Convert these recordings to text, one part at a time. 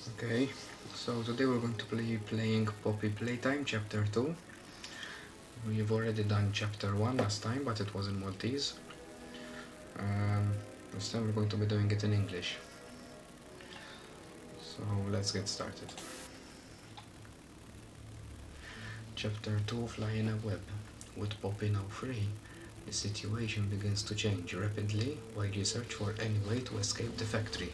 Okay, so today we're going to be playing Poppy Playtime Chapter 2. We've already done Chapter 1 last time, but it was in Maltese. This time we're going to be doing it in English. So let's get started. Chapter 2, Fly in a Web. With Poppy now free, the situation begins to change rapidly while you search for any way to escape the factory.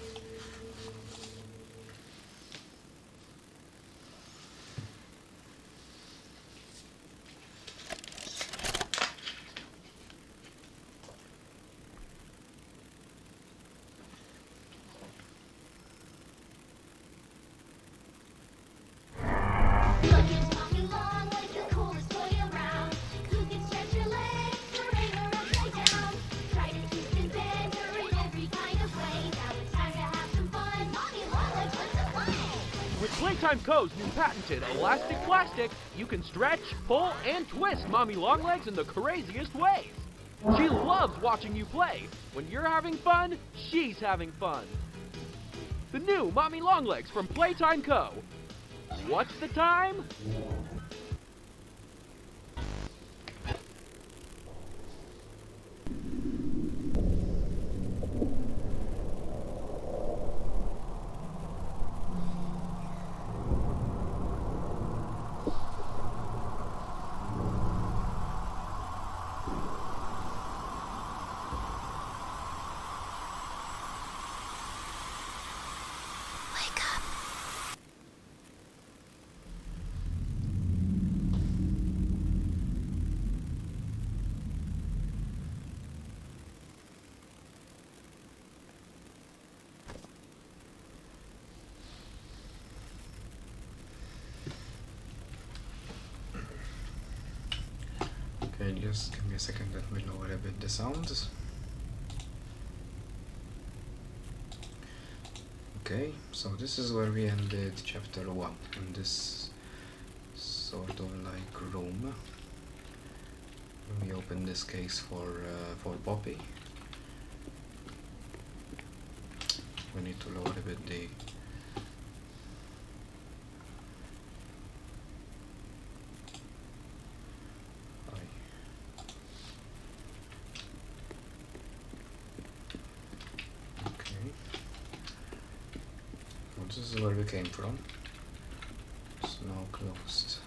With Playtime Co.'s new patented elastic plastic, you can stretch, pull, and twist Mommy Longlegs in the craziest ways. She loves watching you play. When you're having fun, she's having fun. The new Mommy Longlegs from Playtime Co. What's the time? Okay, just give me a second, let me lower a bit the sounds. Okay, so this is where we ended chapter 1, in this sort of like room. We open this case for Poppy. We need to lower a bit the this is where we came from. It's now closed.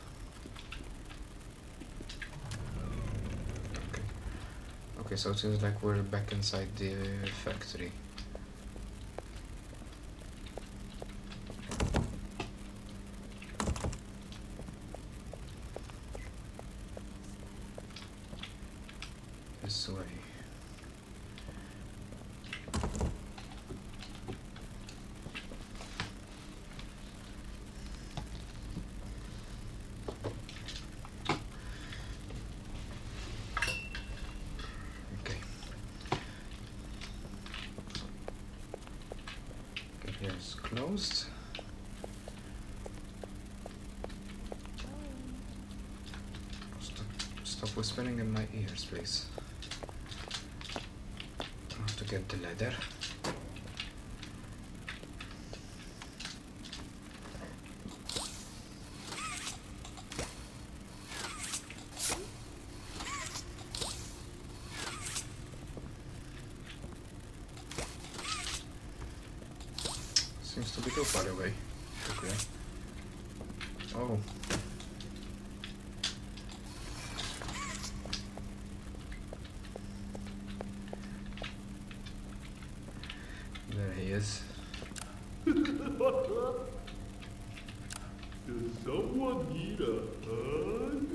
Okay, so it seems like we're back inside the factory. This way. Here's closed. Stop whispering in my ears, please. I have to get the ladder. Seems to be too far away. Okay. Oh. There he is. Does someone need a hug?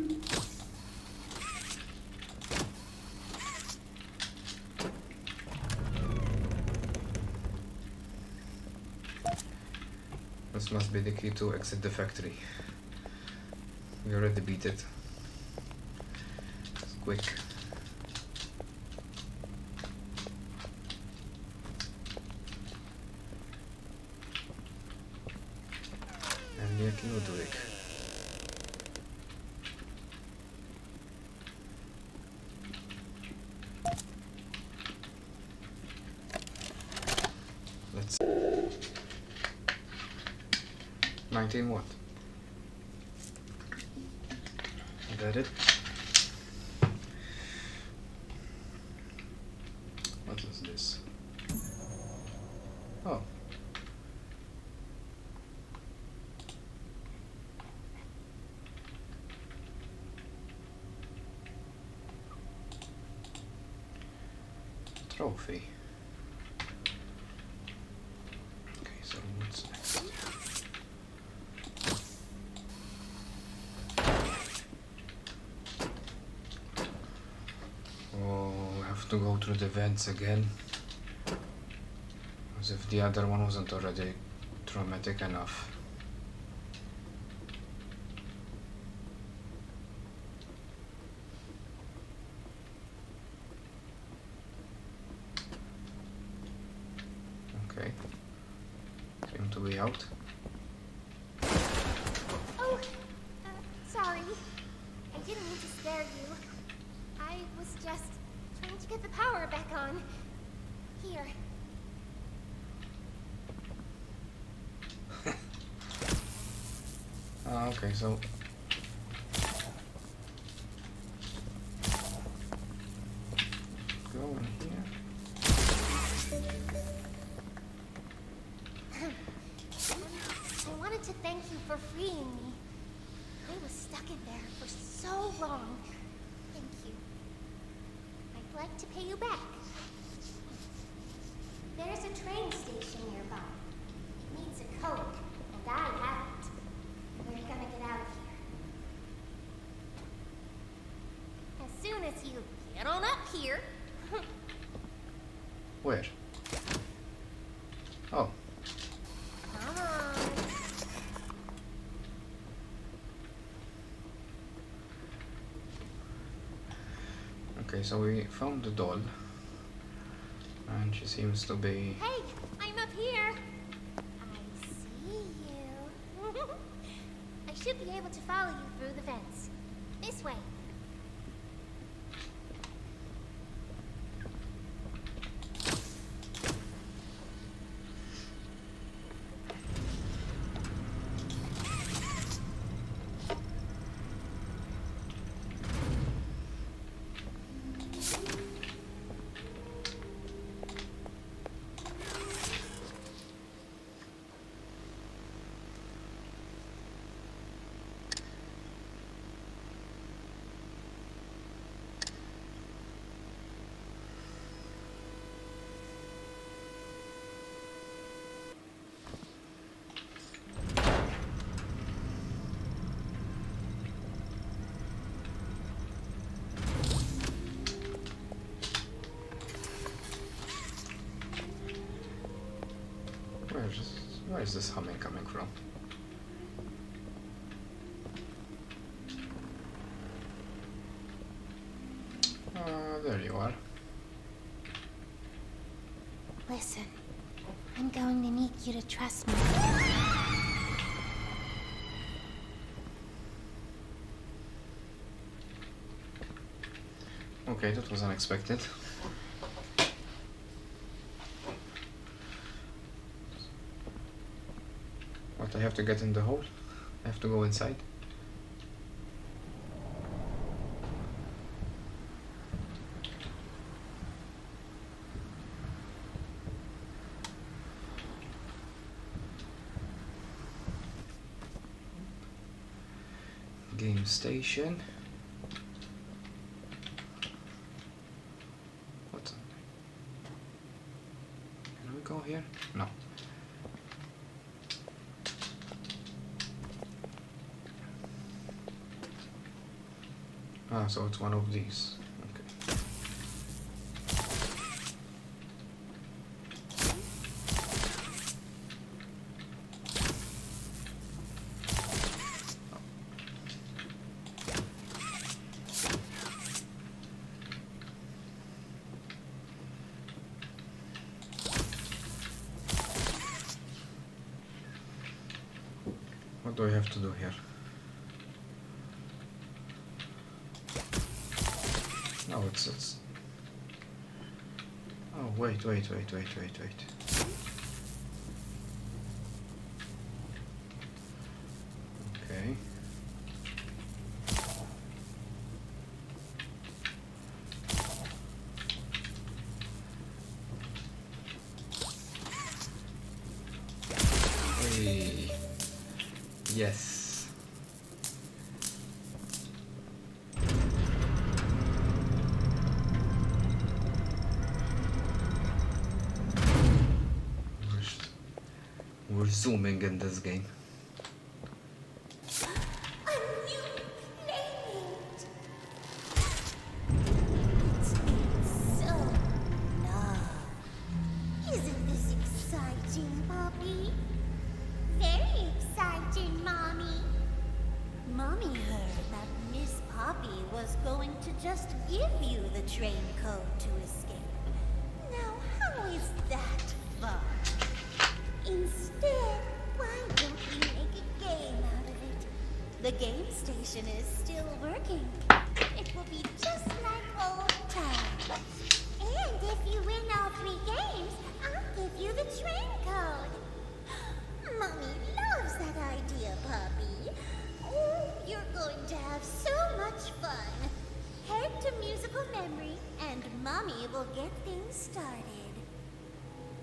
This must be the key to exit the factory. We already beat it. It's quick. And yet Ludwig. Let's 19 what? Got it. What is this? Oh. Trophy. Okay, so what's next? Oh, we have to go through the vents again. As if the other one wasn't already traumatic enough. Okay. Seem to be out. Oh, sorry. I didn't mean to scare you. I was just trying to get the power back on. Here. Okay, so go in here. I wanted to thank you for freeing me. I was stuck in there for so long. Thank you. I'd like to pay you back. There's a train station nearby. It needs a code, and I have it. We're gonna get out of here. As soon as you get on up here. Where? Oh, Come on. okay, so we found the doll. And she seems to be... Hey, I'm up here. I see you. I should be able to follow you through the vents. This way. Where is this humming coming from? There you are. Listen, I'm going to need you to trust me. Okay, that was unexpected. What, I have to get in the hole? I have to go inside? Game station. What's on there? Can we go here? No. Ah, so it's one of these. Okay. What do I have to do here? No, it's... Oh, wait. Hey. Yes. We're zooming in this game. A new playmate! It's been so long. Isn't this exciting, Poppy? Very exciting, Mommy. Mommy heard that Miss Poppy was going to just give you the train code to escape. Now, how is that fun? Instead, why don't we make a game out of it? The game station is still working. It will be just like old times. And if you win all 3 games, I'll give you the train code. Mommy loves that idea, Puppy. Oh, you're going to have so much fun. Head to musical memory, and Mommy will get things started.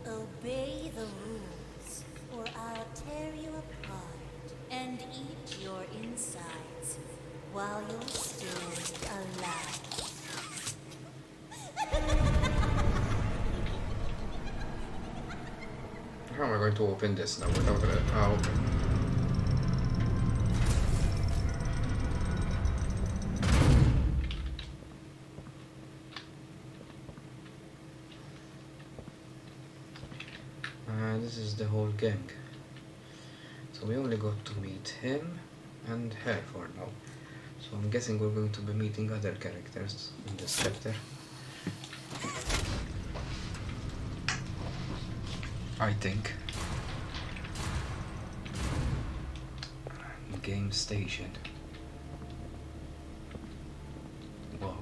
Obey the rules, or I'll tear you apart and eat your insides while you're still alive. How am I going to open this now without it? Ah, okay. This is the whole gang. So we only got to meet him and her for now. So I'm guessing we're going to be meeting other characters in this chapter. I think. Game station. Wow.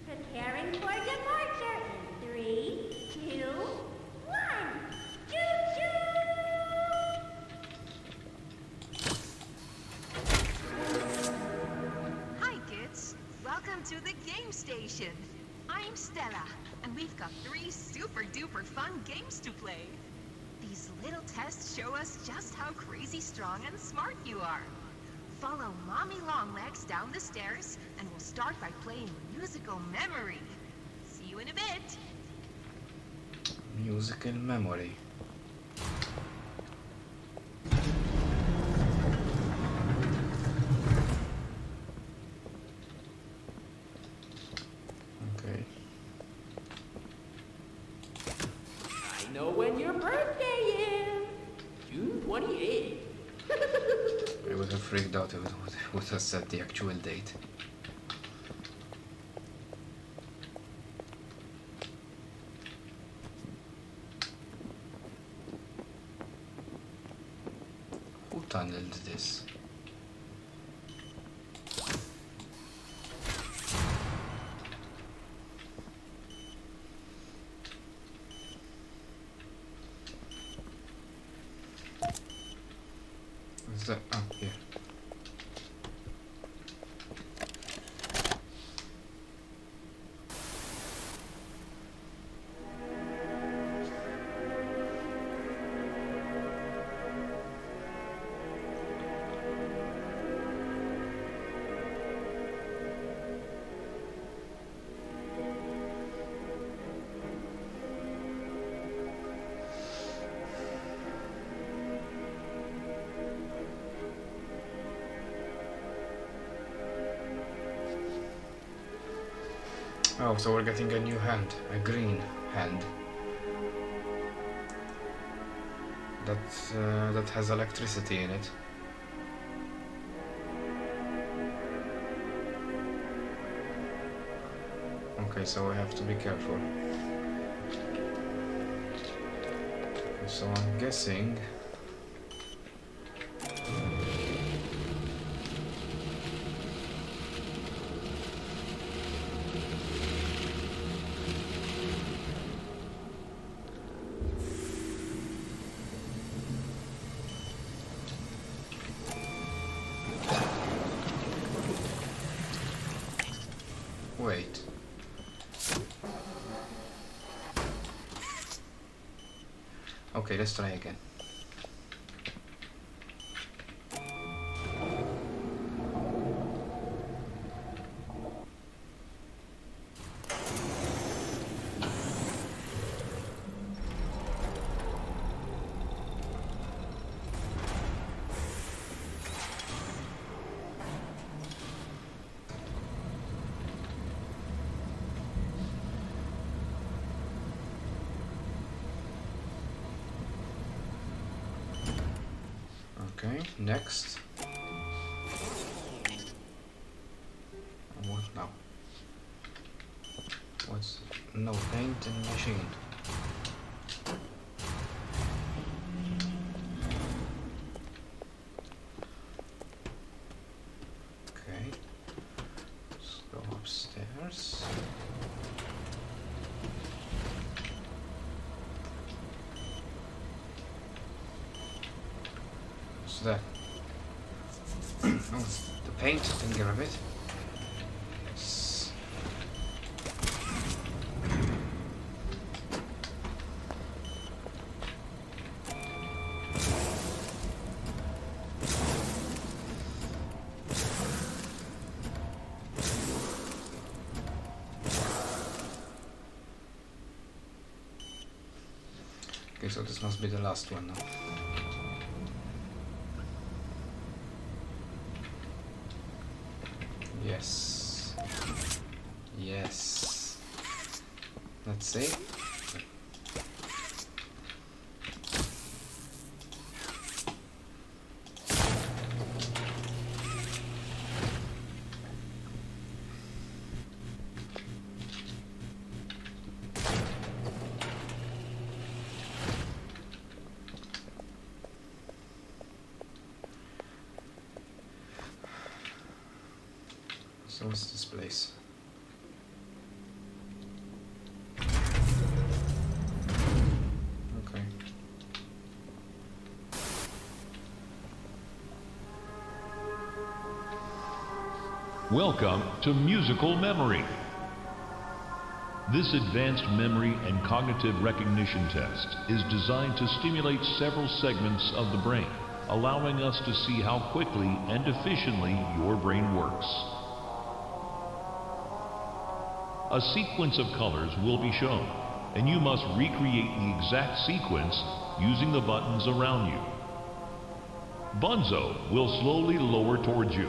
Preparing for departure in 3, 2, 1. Choo-choo! Hi kids, welcome to the game station. I'm Stella, and we've got 3 super duper fun games to play. These little tests show us just how crazy strong and smart you are. Follow Mommy Longlegs down the stairs, and we'll start by playing musical memory. See you in a bit. Musical memory. Okay. I know when your birthday is. June 28th. I would have freaked out if it would have said the actual date. Who tunneled this? What's that? Oh, here. Oh, so we're getting a new hand, a green hand. That has electricity in it. Okay, so we have to be careful. Okay, so I'm guessing. Okay, let's try again. Okay, next. What now? What's no paint and machine? Okay, let's go upstairs. What's that? Oh, the paint, didn't grab it. Yes. Okay, so this must be the last one now. Yes. Yes. Let's see. So what's this place? Okay. Welcome to Musical Memory. This advanced memory and cognitive recognition test is designed to stimulate several segments of the brain, allowing us to see how quickly and efficiently your brain works. A sequence of colors will be shown, and you must recreate the exact sequence using the buttons around you. Bunzo will slowly lower towards you.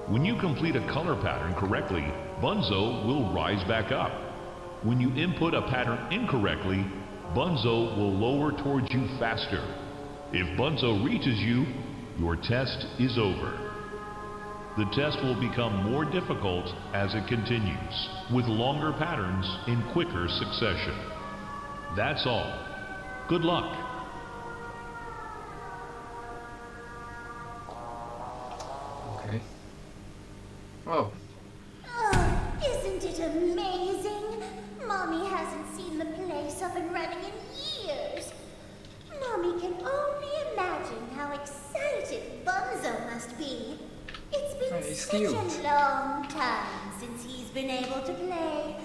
When you complete a color pattern correctly, Bunzo will rise back up. When you input a pattern incorrectly, Bunzo will lower towards you faster. If Bunzo reaches you, your test is over. The test will become more difficult as it continues, with longer patterns in quicker succession. That's all. Good luck. Okay. Oh. Oh, isn't it amazing? Mommy hasn't seen the place up and running in years. Mommy can only imagine how excited Bunzo must be. It's been He's such cute. a long time since he's been able to play,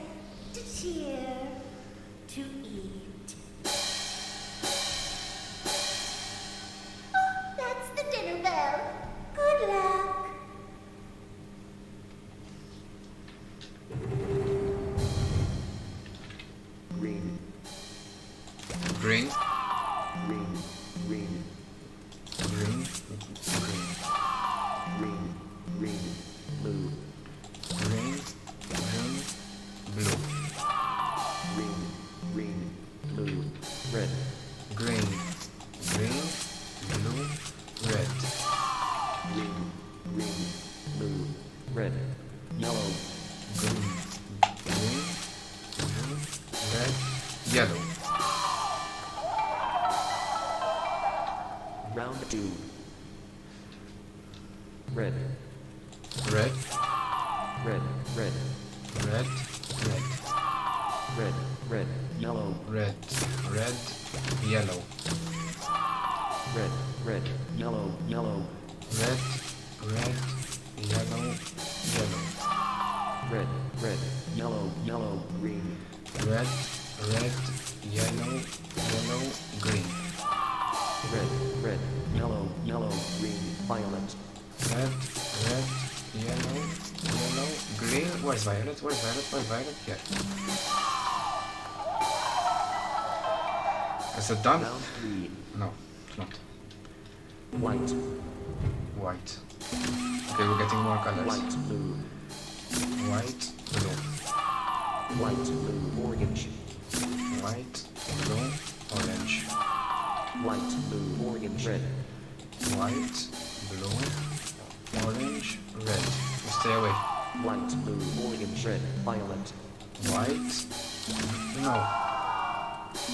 to cheer, to eat. Oh, that's the dinner bell. Good luck. Green, Green. green, green, Green. green, green, blue, Green. Green. Blue. green, green, blue, red, Green. Green. Blue. Red. green, green, blue, red, yellow, Green. Green. Blue. Red. Yellow. round two, red, Red. red, red, Red. Red. red, red, yellow, Red. Red. Yellow. red, red, yellow, yellow, Red. Red. Yellow. Yellow. red, red, yellow, yellow, green, Red. Red. Yellow. Yellow. Green. red, red, yellow, yellow, green, violet, Red, red, yellow, yellow, green. Where's violet? Where's violet? Where's violet? Here. Is it done? round 3, No, it's not. white, White. Okay, we're getting more colors. white, blue, White, blue. white, blue, orange, White, blue, orange. white, blue, orange, red, White, blue, orange, red. You stay away. white, blue, orange, red, violet, White, no.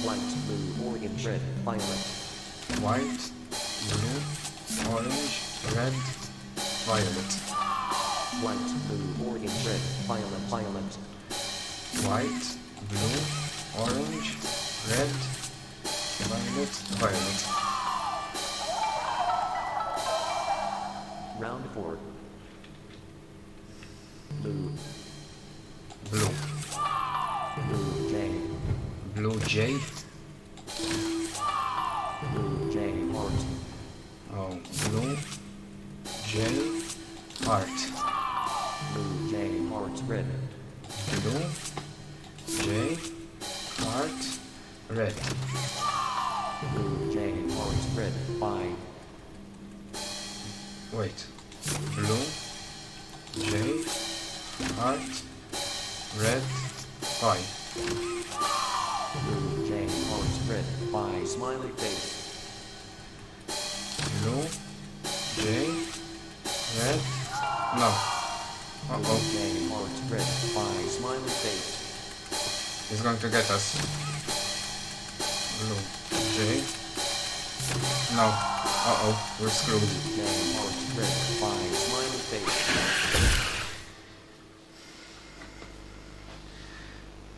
white, blue, orange, red, violet, White, blue, orange, red, violet. white, blue, orange, red, violet, violet, White, blue, orange, red, violet, violet. round 4, blue, Blue. blue, J, Blue J. blue, J, heart, Oh, blue J. Heart. blue, J, heart, red, Blue J. Heart. Red. blue, J, heart, red, 5, Wait. Blue J. Heart. Red. 5. blue, J, heart, red, 5, smiley face, Blue J. Red. No. blue, Uh-oh. J, heart, red, 5, smiley face, He's going to get us. Blue J. No. Uh-oh. We're screwed. J, heart, red, 5, smiley face,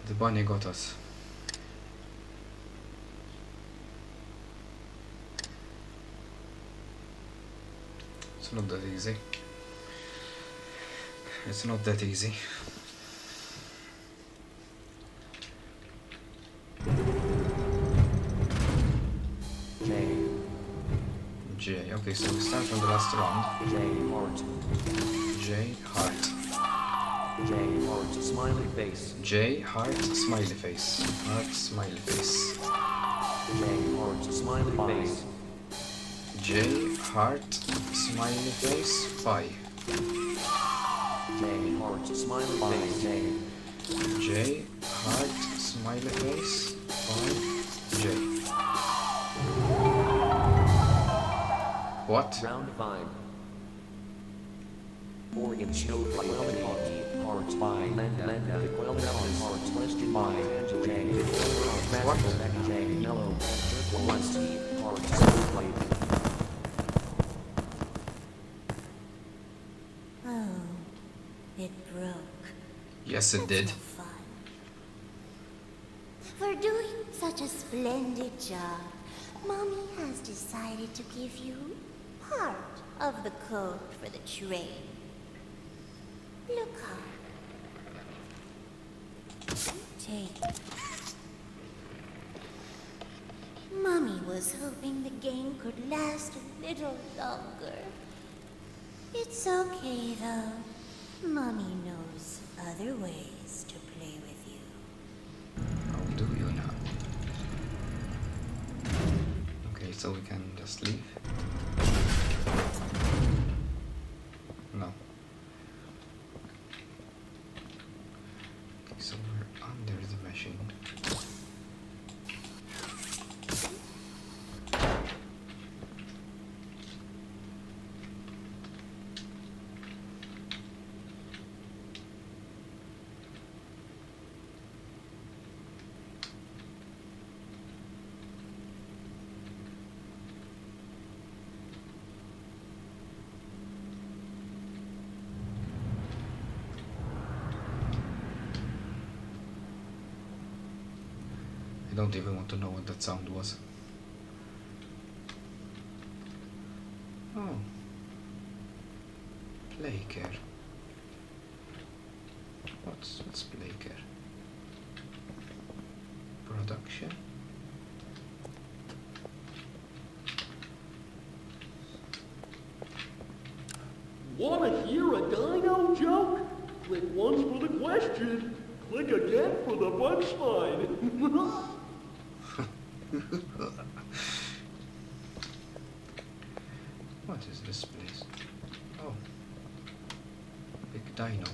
The bunny got us. It's not that easy. It's not that easy. J, J. Okay, so we start from the last round. J, heart, J. Heart. J, heart, smiley face, J. Heart. Smiley face. Heart. Smiley face. J, heart, smiley face, J. Heart. Smiley face. Pie. J, heart, smiley face, J, J. Heart. Smiley face. Pie. J. What? round 5, orange, no, quality, heart, 5, lenda, quality, heart, question 5, J, What? J, yellow, turquoise, heart, snowflake, Oh, it broke. Yes, it did. So fun. For doing such a splendid job, Mommy has decided to give you part of the code for the train. Look hard. Take it. Mommy was hoping the game could last a little longer. It's okay, though. Mommy knows other ways to play with you. How do you now? Okay, so we can just leave. No. Okay, so we're under the machine. I don't even want to know what that sound was. Oh. Playcare. What's Playcare? Production. Wanna hear a dino joke? Click once for the question. Click again for the punchline. What is this place? Oh. Big dino.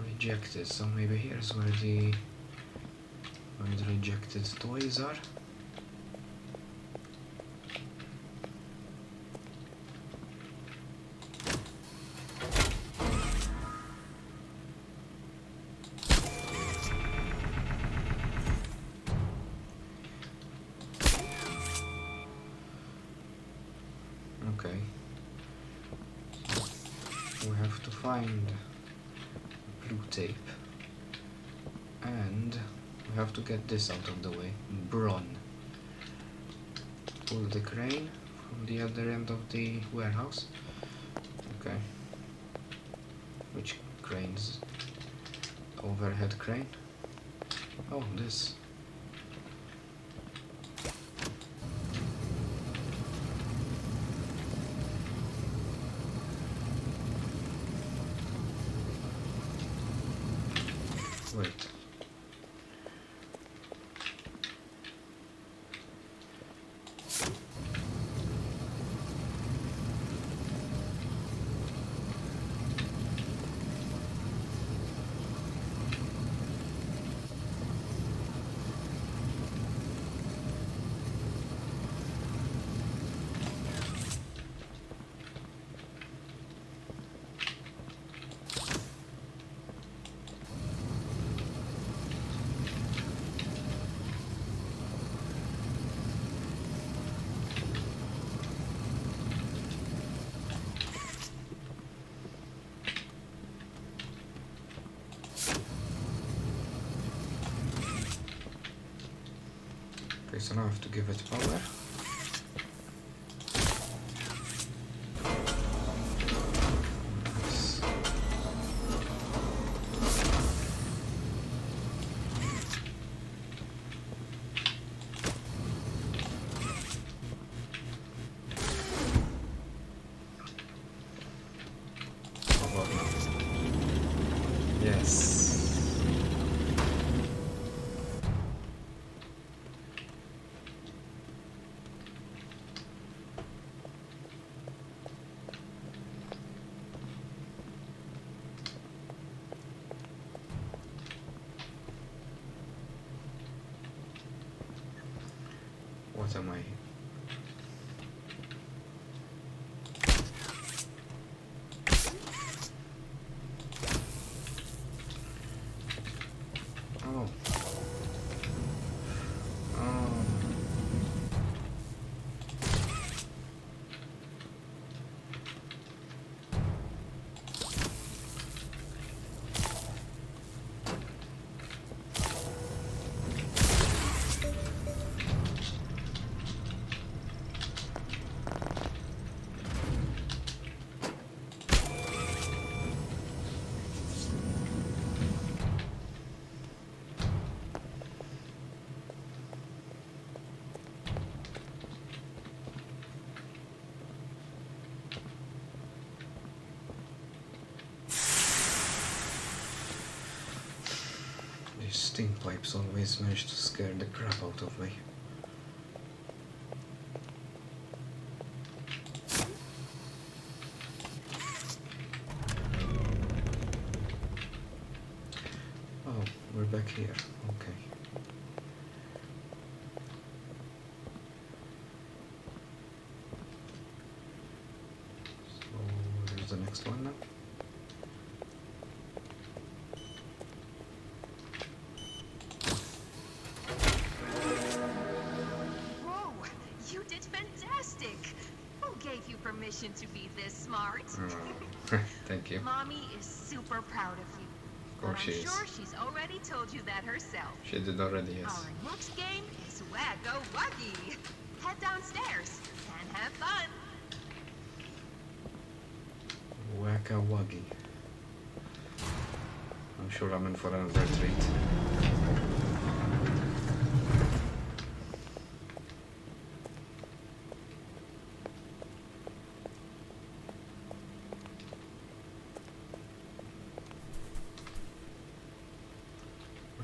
Rejected, so maybe here's where the rejected toys are. Okay. We have to find blue tape. And we have to get this out of the way. Bron. Pull the crane from the other end of the warehouse. Okay. Which cranes? Overhead crane? Oh, this. Wait. Okay, so now I have to give it power. Nice. How about now? Yes. What am I? Oh. Oh. These stink pipes always manage to scare the crap out of me. Oh, we're back here. Okay. So, here's the next one now. Whoa, you did fantastic. Who gave you permission to be this smart? Thank you. Mommy is super proud of you. Of course she I'm is. sure she's already told you that herself. She did already, yes. Our next game is Wacko Wuggy. Head downstairs and have fun. Wacka Wuggy. I'm sure I'm in for another treat.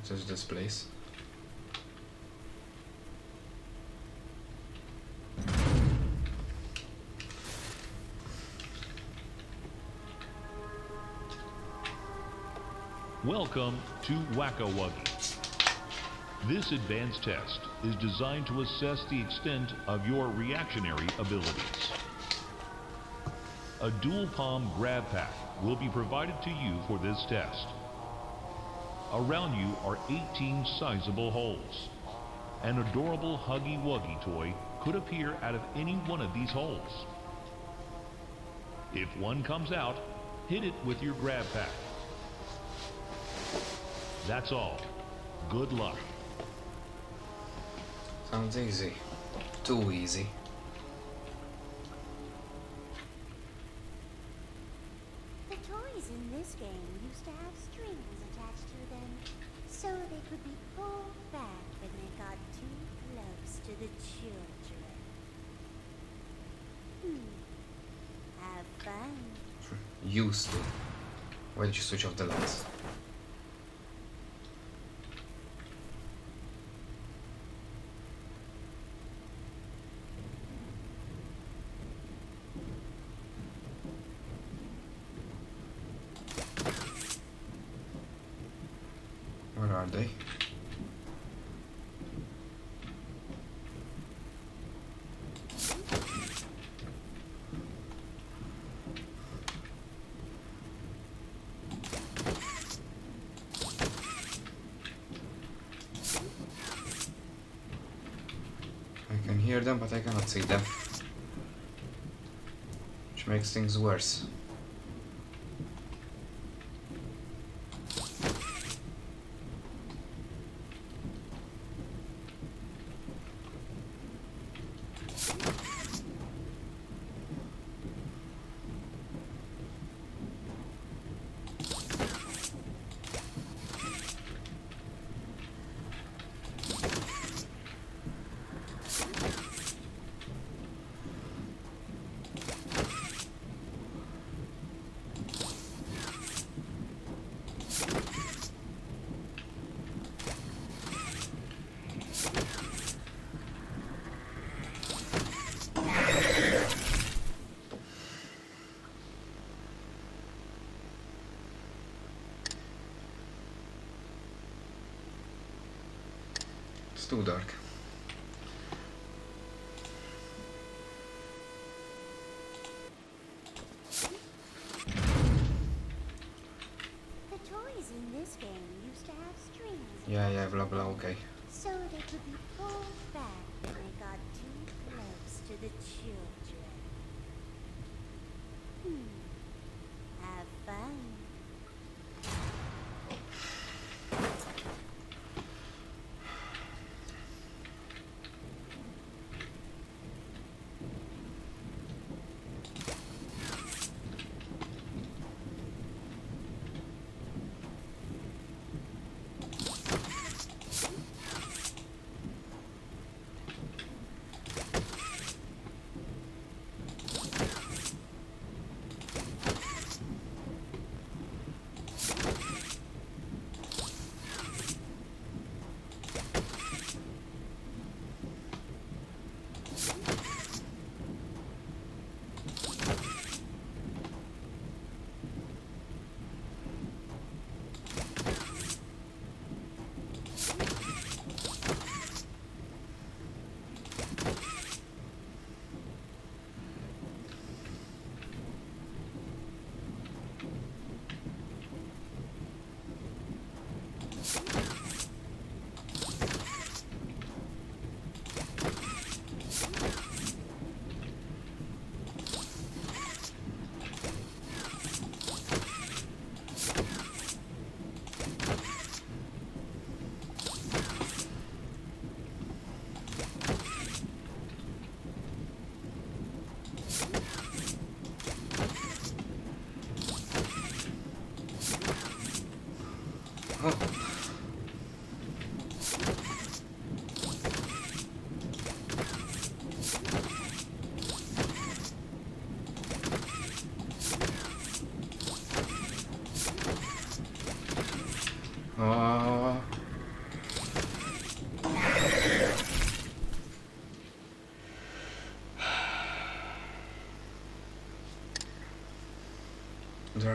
What is this place? Welcome to Whack-A-Wuggy. This advanced test is designed to assess the extent of your reactionary abilities. A dual palm grab pack will be provided to you for this test. Around you are 18 sizable holes. An adorable Huggy Wuggy toy could appear out of any one of these holes. If one comes out, hit it with your grab pack. That's all. Good luck. Sounds easy. Too easy. The toys in this game used to have strings attached to them, so they could be pulled back when they got too close to the children. Have fun. Used to. Why did you switch off the lights? Where are they? I can hear them, but I cannot see them. Which makes things worse. It's too dark. The toys in this game used to have strings, Yeah, blah blah, okay. so they could be pulled back when they got too close to the children. Have fun.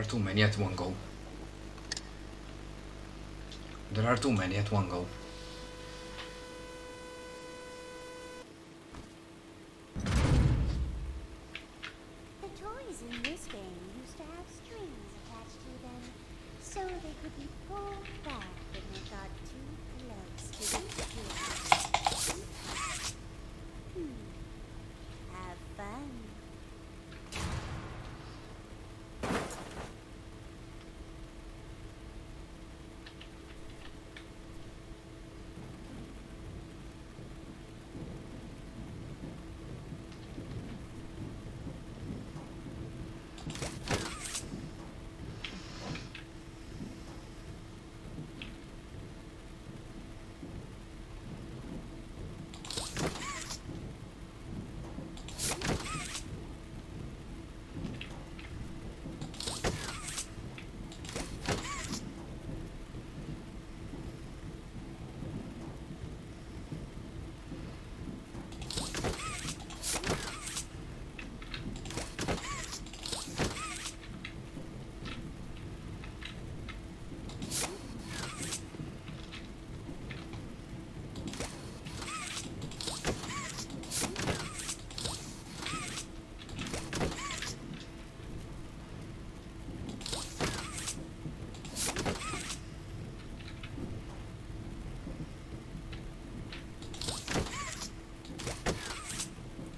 are too many at one go. There are too many at one go. The toys in this game used to have strings attached to them, so they could be pulled back when they got too close to the kill. Have fun.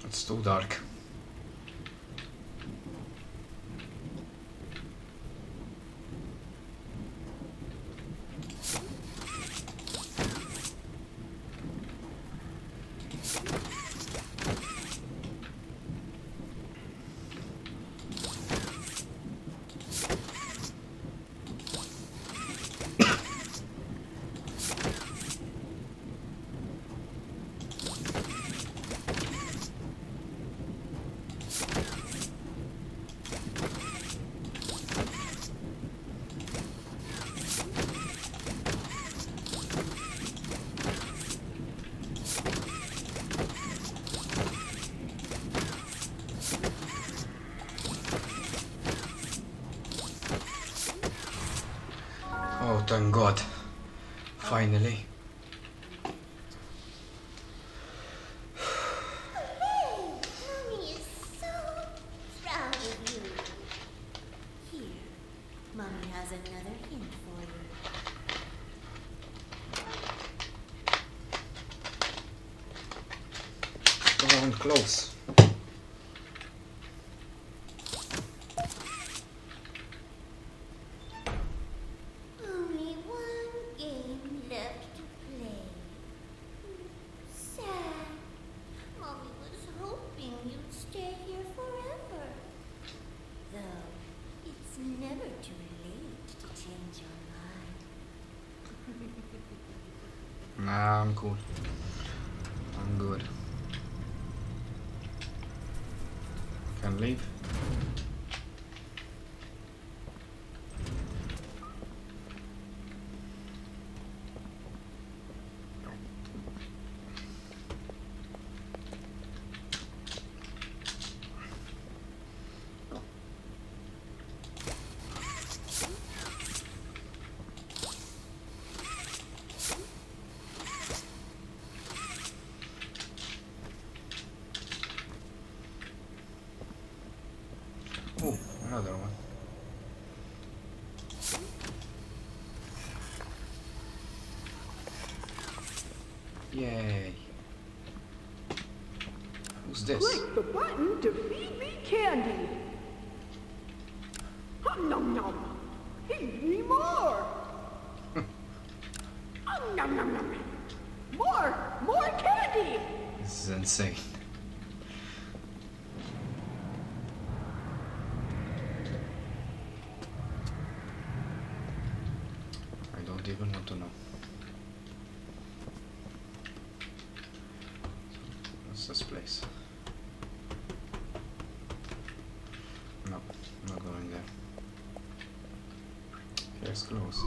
It's too dark. Oh, thank God. Finally. Mommy is so proud of you. Here, Mommy has another hint for you. Come on, close. Only one game left to play. Sad. Mommy was hoping you'd stay here forever. Though, it's never too late to change your mind. Nah, I'm cool. I'm good. Can leave. Oh, another one. Yay. Who's this? Click the button to feed me candy. Hum nom nom. Feed me more. Nom nom nom. More candy. This is insane. I don't even want to know. What's this place? No, I'm not going there. Here's closed.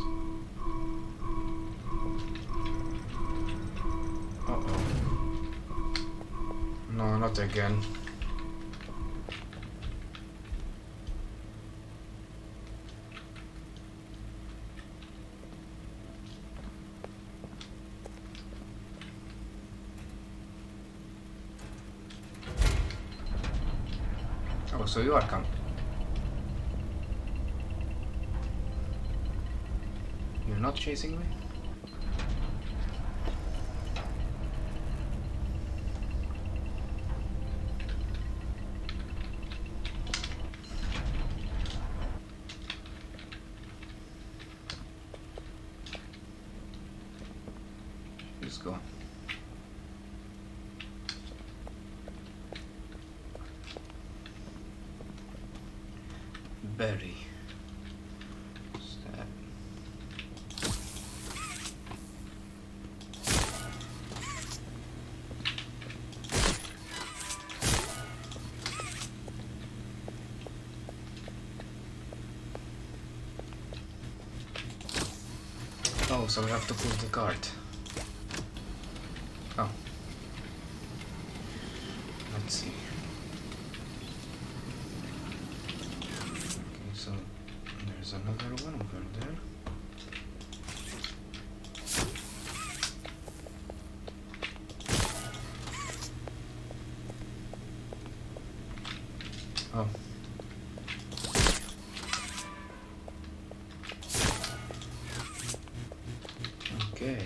Uh-oh. No, not again. so you are coming. You're not chasing me? Let's go. Berry. What's that? Oh, so we have to pull the cart. Oh. Let's see. Okay, so there's another one over there. Oh. Okay.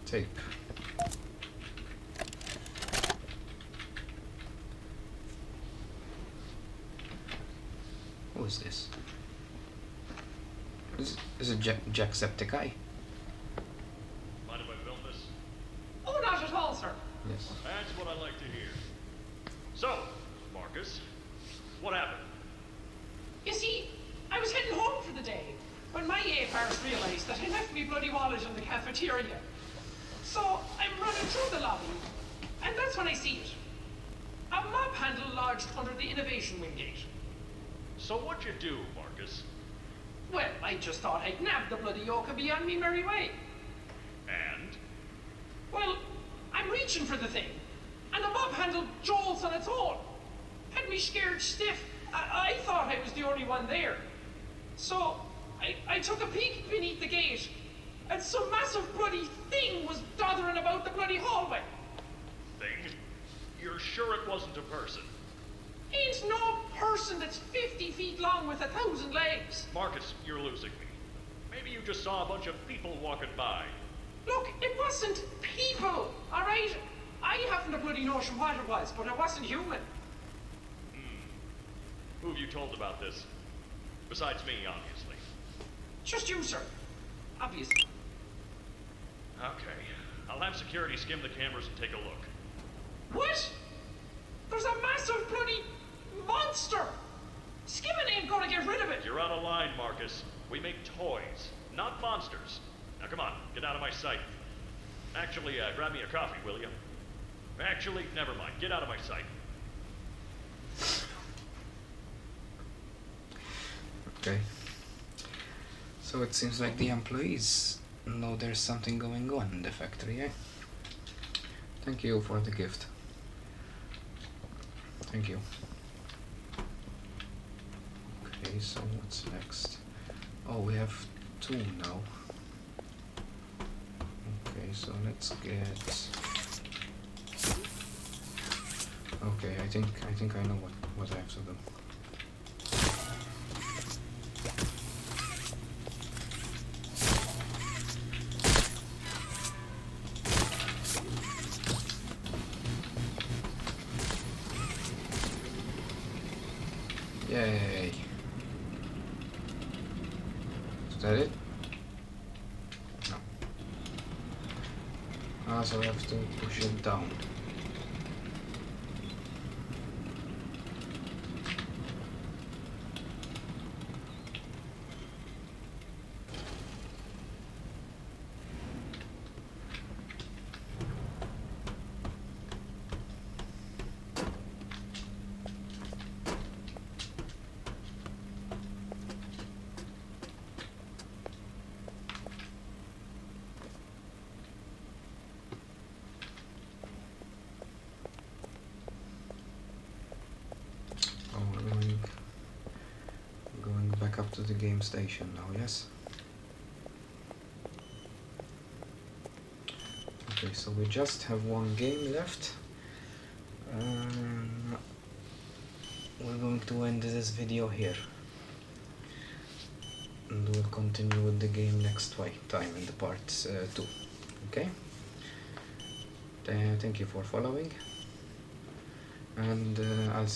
Tape. Who is this? Is it Jacksepticeye? Mind if I film this? Oh, not at all, sir. Yes. That's what I like to hear. So, Marcus, what happened? You see, I was heading home for the day when my A-Pars realised that I left me bloody wallet in the cafeteria. So I'm running through the lobby, and that's when I see it. A mop handle lodged under the innovation wing gate. So what'd you do, Marcus? Well, I just thought I'd nab the bloody yoke and be on me merry way. And? Well, I'm reaching for the thing, and the mop handle jolts on its own. Had me scared stiff. I thought I was the only one there. So I took a peek beneath the gate, and some massive bloody thing was doddering about the bloody hallway. Thing? You're sure it wasn't a person? Ain't no person that's 50 feet long with 1,000 legs. Marcus, you're losing me. Maybe you just saw a bunch of people walking by. Look, it wasn't people, all right? I haven't a bloody notion what it was, but it wasn't human. Who have you told about this? Besides me, obviously. Just you, sir. Obviously. Okay. I'll have security skim the cameras and take a look. What? There's a massive bloody monster! Skimming ain't gonna get rid of it. You're out of line, Marcus. We make toys, not monsters. Now come on, get out of my sight. Actually, grab me a coffee, will you? Actually, never mind. Get out of my sight. Okay. So it seems like the employees know there's something going on in the factory, eh? Thank you for the gift. Thank you. Okay, so what's next? Oh, we have 2 now. Okay, so let's get... Okay, I think I know what I have to do. Yay! Is that it? No. Ah, so we have to push it down. Going back up to the game station now, yes? Okay, so we just have one game left. We're going to end this video here, and we'll continue with the game next time in the part 2. Okay? Thank you for following, and I'll